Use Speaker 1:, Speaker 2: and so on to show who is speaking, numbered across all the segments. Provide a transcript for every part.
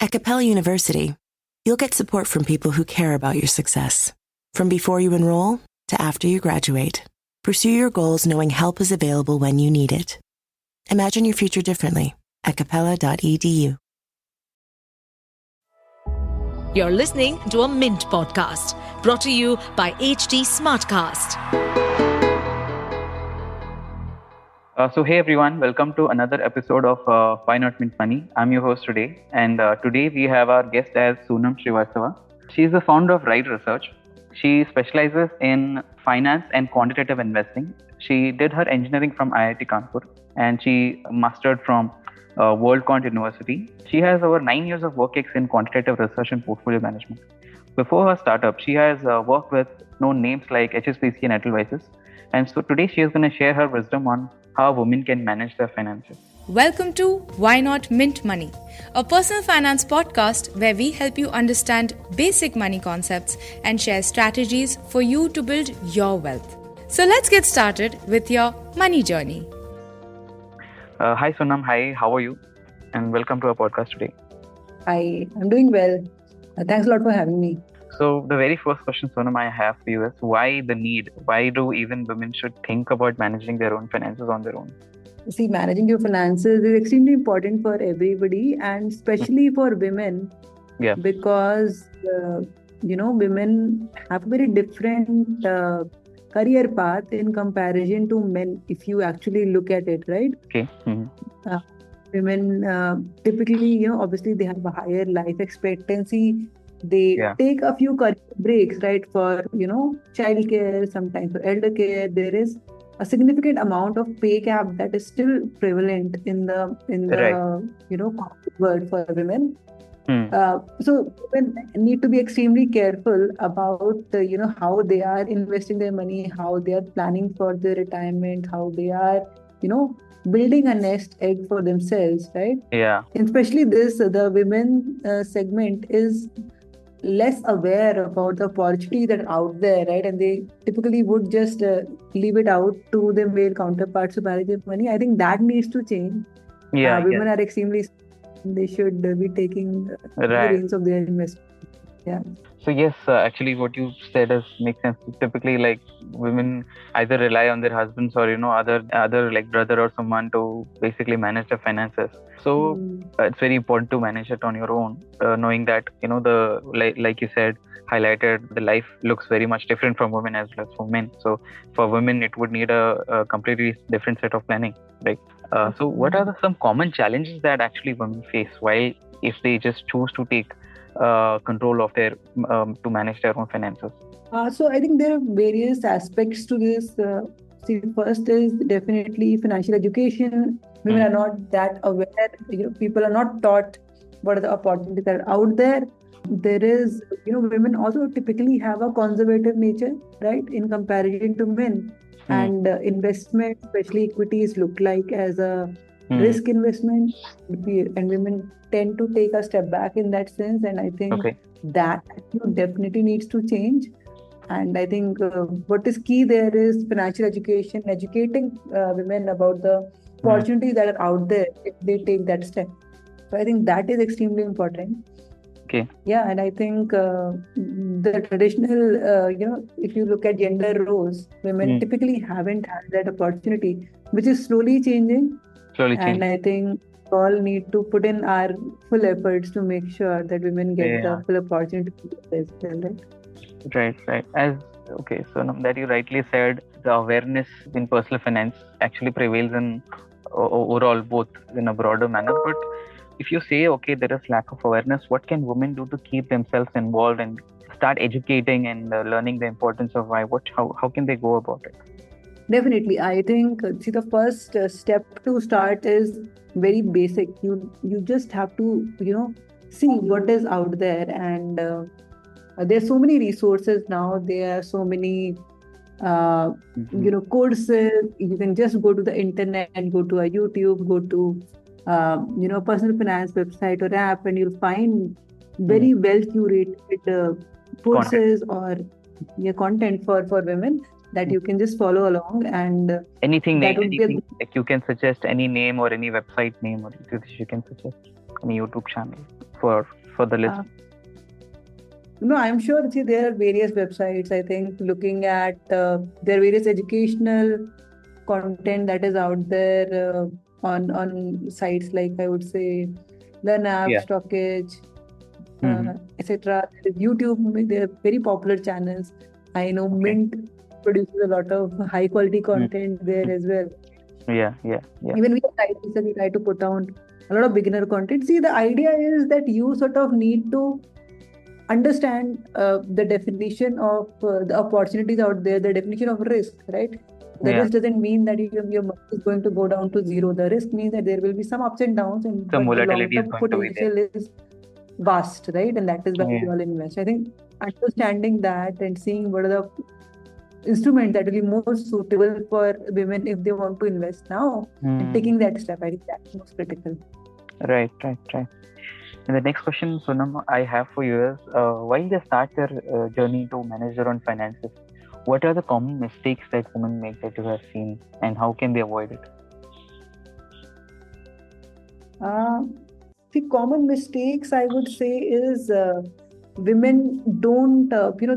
Speaker 1: At Capella University, you'll get support from people who care about your success. From before you enroll to after you graduate, pursue your goals knowing help is available when you need it. Imagine your future differently at capella.edu.
Speaker 2: You're listening to a Mint podcast brought to you by HT Smartcast.
Speaker 3: So hey everyone, welcome to another episode of Why Not Mint Money. I'm your host today, and today we have our guest as Sonam Srivastava. She's the founder of Wright Research. She specializes in finance and quantitative investing. She did her engineering from IIT Kanpur and she mastered from WorldCont University. She has over 9 years of work in quantitative research and portfolio management. Before her startup, she has worked with known names like HSBC and Edelweiss. And so today she is going to share her wisdom on how women can manage their finances.
Speaker 4: Welcome to Why Not Mint Money, a personal finance podcast where we help you understand basic money concepts and share strategies for you to build your wealth. So let's get started with your money journey.
Speaker 3: Hi Sonam, hi, how are you? And welcome to our podcast today.
Speaker 5: Hi, I'm doing well. Thanks a lot for having me.
Speaker 3: So the very first question, Sonam, I have for you is why the need? Why do even women should think about managing their own finances on their own?
Speaker 5: See, managing your finances is extremely important for everybody and especially for women.
Speaker 3: Yeah.
Speaker 5: Because, women have a very different career path in comparison to men if you actually look at it, right?
Speaker 3: Okay. Mm-hmm.
Speaker 5: Women typically, obviously they have a higher life expectancy. They take a few career breaks, right? For, childcare, sometimes for elder care. There is a significant amount of pay gap that is still prevalent in the corporate world for women. So women need to be extremely careful about, how they are investing their money, how they are planning for their retirement, how they are, building a nest egg for themselves, right?
Speaker 3: Yeah.
Speaker 5: And especially the women segment is less aware about the opportunity that are out there, right? And they typically would just leave it out to their male counterparts to manage their money. I think that needs to change. Women are extremely, they should be taking the reins of their investment. Yeah.
Speaker 3: So yes, actually what you said makes sense. Typically, like women either rely on their husbands or other like brother or someone to basically manage their finances. So it's very important to manage it on your own, knowing that like you said, highlighted, the life looks very much different from women as well as for men. So for women, it would need a completely different set of planning, right? So what are some common challenges that actually women face while if they just choose to take control of their to manage their own finances?
Speaker 5: So I think there are various aspects to this. First is definitely financial education. Women are not that aware. People are not taught what are the opportunities that are out there. There is, women also typically have a conservative nature, right, in comparison to men. And investment, especially equities, look like as a risk investment, and women tend to take a step back in that sense. And I think that definitely needs to change. And I think what is key there is financial education, educating women about the opportunities that are out there if they take that step. So I think that is extremely important.
Speaker 3: Okay.
Speaker 5: Yeah, and I think the traditional, if you look at gender roles, women typically haven't had that opportunity, which is slowly changing. And I think we all need to put in our full efforts to make sure that women get the full opportunity as well, right?
Speaker 3: Right. So that you rightly said, the awareness in personal finance actually prevails in overall both in a broader manner. But if you say, there is lack of awareness, what can women do to keep themselves involved and start educating and learning the importance of why? How can they go about it?
Speaker 5: Definitely. I think, the first step to start is very basic. You just have to, see what is out there. And there's so many resources now. There are so many, courses. You can just go to the internet and go to a YouTube, go to, personal finance website or app, and you'll find very well curated courses or content for women that you can just follow along. And
Speaker 3: anything like you can suggest any name or any website name, or you can suggest any YouTube channel. for the list?
Speaker 5: No, I'm sure. See, there are various websites. I think looking at there are various educational content that is out there on sites like, I would say, Learn App,
Speaker 3: Yeah.
Speaker 5: Stockage,
Speaker 3: Mhm.
Speaker 5: etc. YouTube, they are very popular channels. I know
Speaker 3: Okay.
Speaker 5: Mint produces a lot of high quality content there as well.
Speaker 3: Yeah.
Speaker 5: Even we at Wright Research, we try to put down a lot of beginner content. See, the idea is that you sort of need to understand the definition of the opportunities out there, the definition of risk, right? The
Speaker 3: Yeah.
Speaker 5: risk doesn't mean that your money is going to go down to zero. The risk means that there will be some ups and downs,
Speaker 3: Some
Speaker 5: but the
Speaker 3: volatility is
Speaker 5: long-term
Speaker 3: going to be there.
Speaker 5: potential is vast, right? And that is why we
Speaker 3: Yeah.
Speaker 5: all invest. I think understanding that and seeing what are the instruments that will be most suitable for women if they want to invest now, and taking that step, I think that's most critical.
Speaker 3: Right. And the next question, Sonam, I have for you is, while they start their journey to manage their own finances, what are the common mistakes that women make that you have seen, and how can they avoid it?
Speaker 5: The common mistakes I would say is women don't,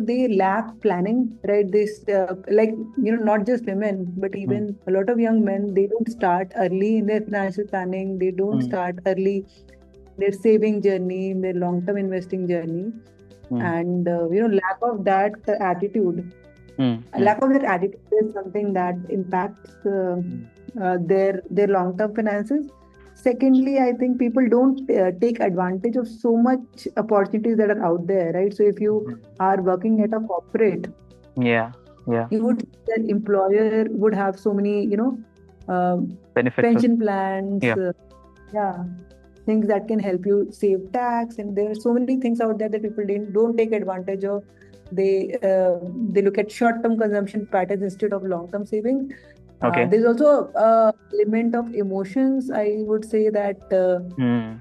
Speaker 5: they lack planning, right? This, not just women, but even a lot of young men, they don't start early in their financial planning. They don't start early their saving journey, in their long-term investing journey. And, lack of that attitude. Lack of that attitude is something that impacts their long-term finances. Secondly, I think people don't take advantage of so much opportunities that are out there, right? So if you are working at a corporate,
Speaker 3: Yeah.
Speaker 5: you would see that employer would have so many,
Speaker 3: Benefits.
Speaker 5: pension plans,
Speaker 3: Yeah.
Speaker 5: Things that can help you save tax, and there are so many things out there that people don't take advantage of. They look at short-term consumption patterns instead of long-term savings.
Speaker 3: Okay.
Speaker 5: There's also a element of emotions. I would say that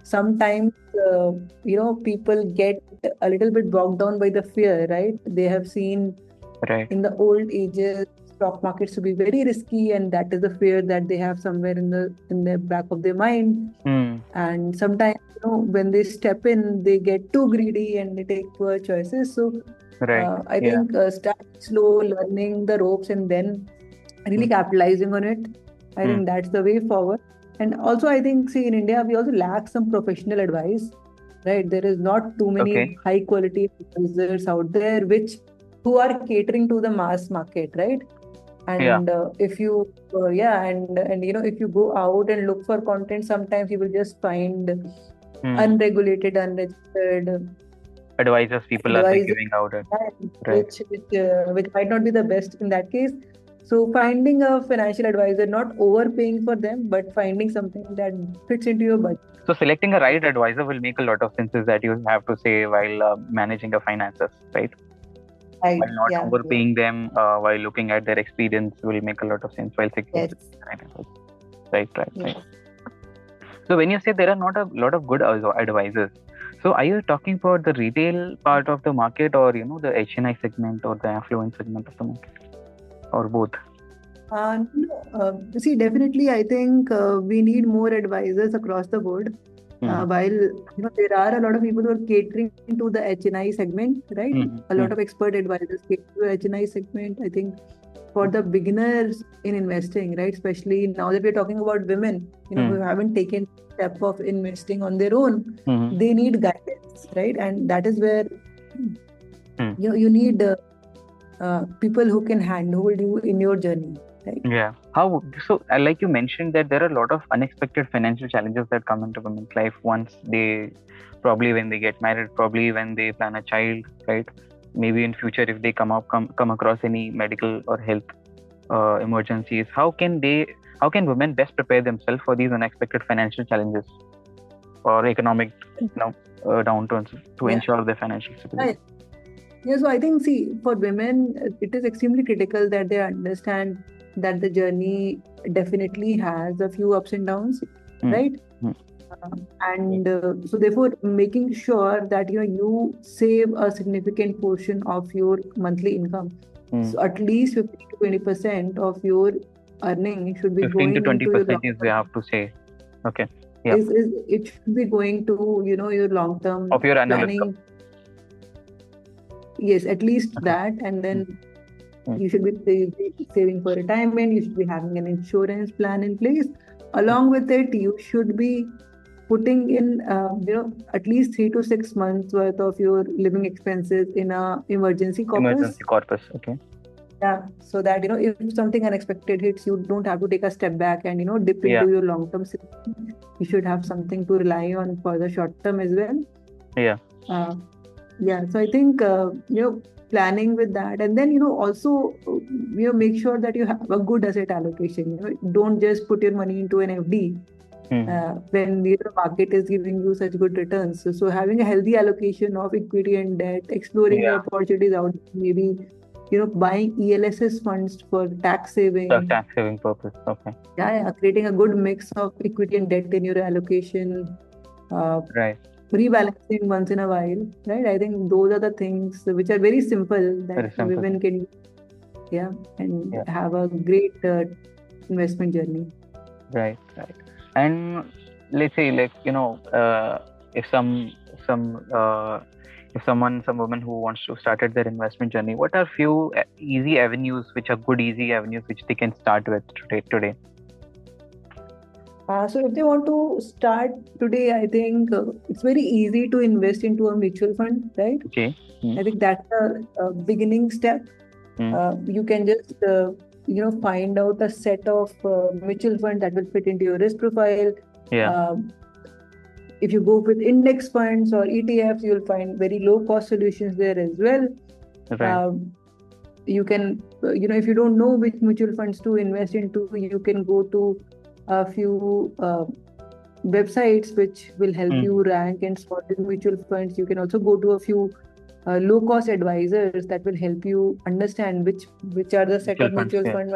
Speaker 5: sometimes people get a little bit bogged down by the fear, right? They have seen in the old ages stock markets to be very risky, and that is the fear that they have somewhere in the back of their mind. And sometimes, when they step in, they get too greedy and they take poor choices. So I think start slow, learning the ropes, and then really capitalizing on it. I think that's the way forward. And also, I think, see, in India, we also lack some professional advice, right? There is not too many high quality advisors out there who are catering to the mass market, right? And if you, if you go out and look for content, sometimes you will just find unregulated, unregistered
Speaker 3: advisors people are giving out it,
Speaker 5: which might not be the best in that case. So finding a financial advisor, not overpaying for them, but finding something that fits into your budget.
Speaker 3: So selecting a right advisor will make a lot of sense, that you have to say while managing your finances, right?
Speaker 5: Right.
Speaker 3: While not overpaying them, while looking at their experience will make a lot of sense while selecting right. So when you say there are not a lot of good advisors, so are you talking about the retail part of the market, or the HNI segment, or the affluent segment of the market, or both?
Speaker 5: See, definitely, I think we need more advisors across the board. While there are a lot of people who are catering to the HNI segment, right? A lot of expert advisors cater to the HNI segment. I think for the beginners in investing, right? Especially now that we're talking about women, who haven't taken the step of investing on their own, they need guidance, right? And that is where you need people who can handhold you in your journey. Right?
Speaker 3: Yeah. How so? Like you mentioned, that there are a lot of unexpected financial challenges that come into women's life once probably when they get married, probably when they plan a child, right? Maybe in future if they come across any medical or health emergencies. How can women best prepare themselves for these unexpected financial challenges or economic downturns to ensure their financial stability?
Speaker 5: Right. Yeah, so I think, see, for women, it is extremely critical that they understand that the journey definitely has a few ups and downs, right? So therefore, making sure that you save a significant portion of your monthly income. So at least 15 to 20% of your earning should be
Speaker 3: 15
Speaker 5: going
Speaker 3: to 20%
Speaker 5: into your
Speaker 3: is we have to say. Okay. Yeah.
Speaker 5: is it should be going to, your long-term
Speaker 3: Of your annual
Speaker 5: planning.
Speaker 3: income.
Speaker 5: Yes, at least
Speaker 3: Okay.
Speaker 5: that. And then
Speaker 3: Mm.
Speaker 5: you should be saving for retirement. You should be having an insurance plan in place. Along with it, you should be putting in, at least 3 to 6 months worth of your living expenses in a emergency corpus.
Speaker 3: Emergency corpus. Okay.
Speaker 5: Yeah, so that, if something unexpected hits, you don't have to take a step back and, dip
Speaker 3: Yeah.
Speaker 5: into your long-term savings. You should have something to rely on for the short term as well.
Speaker 3: Yeah.
Speaker 5: Yeah, so I think, planning with that, and then, also, make sure that you have a good asset allocation. Don't just put your money into an FD when the market is giving you such good returns. So having a healthy allocation of equity and debt, exploring the
Speaker 3: Yeah.
Speaker 5: opportunities out, maybe, buying ELSS funds for tax saving.
Speaker 3: For tax saving purpose. Okay.
Speaker 5: Yeah, creating a good mix of equity and debt in your allocation.
Speaker 3: Right.
Speaker 5: Rebalancing once in a while, right? I think those are the things which are very simple that
Speaker 3: Very simple.
Speaker 5: women can, have a great investment journey.
Speaker 3: Right. And let's say, like, if some woman who wants to start their investment journey, what are few easy avenues which they can start with today?
Speaker 5: So if they want to start today, I think it's very easy to invest into a mutual fund, right?
Speaker 3: Okay.
Speaker 5: I think that's a beginning step. You can just find out a set of mutual funds that will fit into your risk profile.
Speaker 3: Yeah.
Speaker 5: If you go with index funds or ETFs, you'll find very low cost solutions there as well.
Speaker 3: Right.
Speaker 5: You can, if you don't know which mutual funds to invest into, you can go to a few websites which will help you rank and sort the mutual funds. You can also go to a few low cost advisors that will help you understand which are the set of mutual funds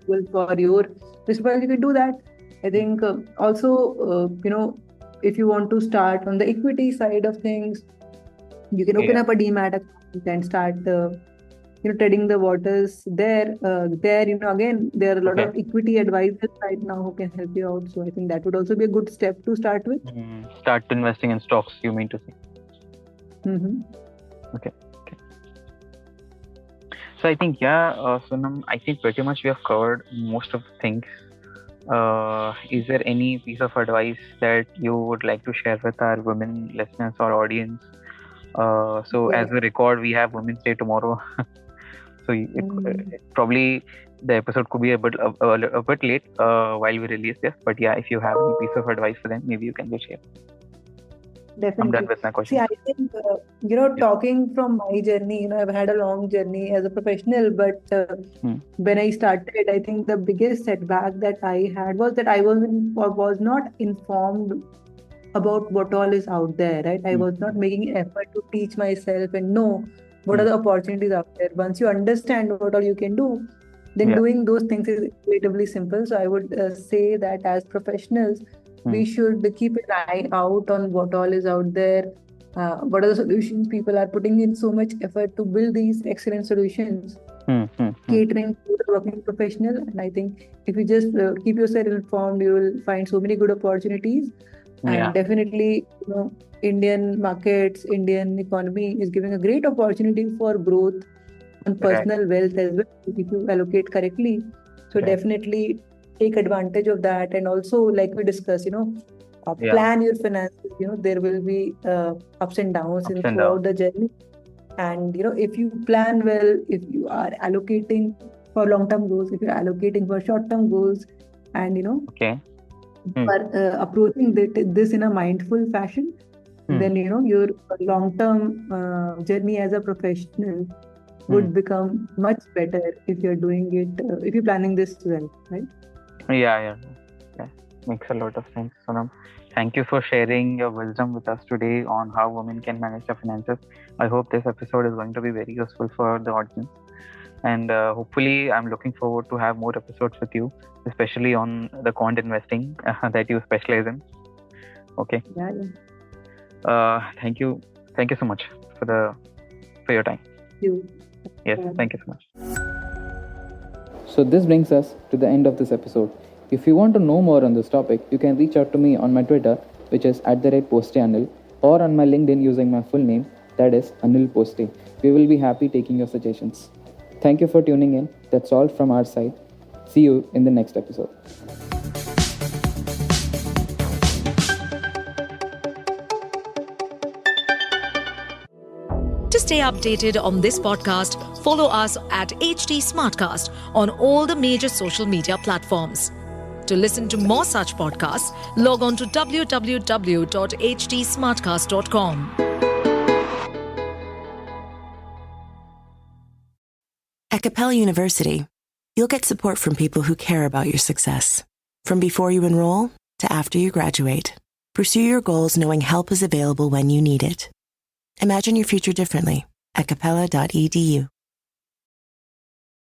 Speaker 5: for your risk profile. You can do that. I think also, if you want to start on the equity side of things, you can open up a demat account and start treading the waters there. Again, there are a lot of equity advisors right now who can help you out. So I think that would also be a good step to start with.
Speaker 3: Start investing in stocks, you mean to say? Okay. So I think, Sonam, I think pretty much we have covered most of the things. Is there any piece of advice that you would like to share with our women listeners or audience? As we record, we have Women's Day tomorrow. So probably the episode could be a bit late while we release this. But yeah, if you have any piece of advice for them, maybe you can just share.
Speaker 5: Definitely.
Speaker 3: I'm done with my question.
Speaker 5: See, I think, talking from my journey, I've had a long journey as a professional, but when I started, I think the biggest setback that I had was that I was not informed about what all is out there, right? I was not making effort to teach myself and know what are the opportunities out there. Once you understand what all you can do, then doing those things is relatively simple. So I would say that as professionals, we should keep an eye out on what all is out there. What are the solutions? People are putting in so much effort to build these excellent solutions, catering to the working professional. And I think if you just keep yourself informed, you will find so many good opportunities. And definitely, Indian markets, Indian economy is giving a great opportunity for growth and personal wealth as well if you allocate correctly. So definitely take advantage of that. And also, like we discussed, plan your finances. There will be ups and downs throughout the journey. And, if you plan well, if you are allocating for long-term goals, if you're allocating for short-term goals, and, are approaching this in a mindful fashion, then, your long-term journey as a professional would become much better if you're doing it, if you're planning this well, right?
Speaker 3: Yeah. Makes a lot of sense, Sonam. Thank you for sharing your wisdom with us today on how women can manage their finances. I hope this episode is going to be very useful for the audience. And hopefully, I'm looking forward to have more episodes with you, especially on the quant investing that you specialize in. Okay. Thank you so much for your time.
Speaker 5: Thank you.
Speaker 3: Yes, thank you so much. So this brings us to the end of this episode.
Speaker 6: If you want to know more on this topic, you can reach out to me on my Twitter, which is @Poste Anil, or on my LinkedIn using my full name, that is Anil Poste. We will be happy taking your suggestions. Thank you for tuning in. That's all from our side. See you in the next episode.
Speaker 2: To stay updated on this podcast, follow us at HT Smartcast on all the major social media platforms. To listen to more such podcasts, log on to www.htsmartcast.com.
Speaker 1: At Capella University, you'll get support from people who care about your success. From before you enroll to after you graduate, pursue your goals knowing help is available when you need it. Imagine your future differently at capella.edu.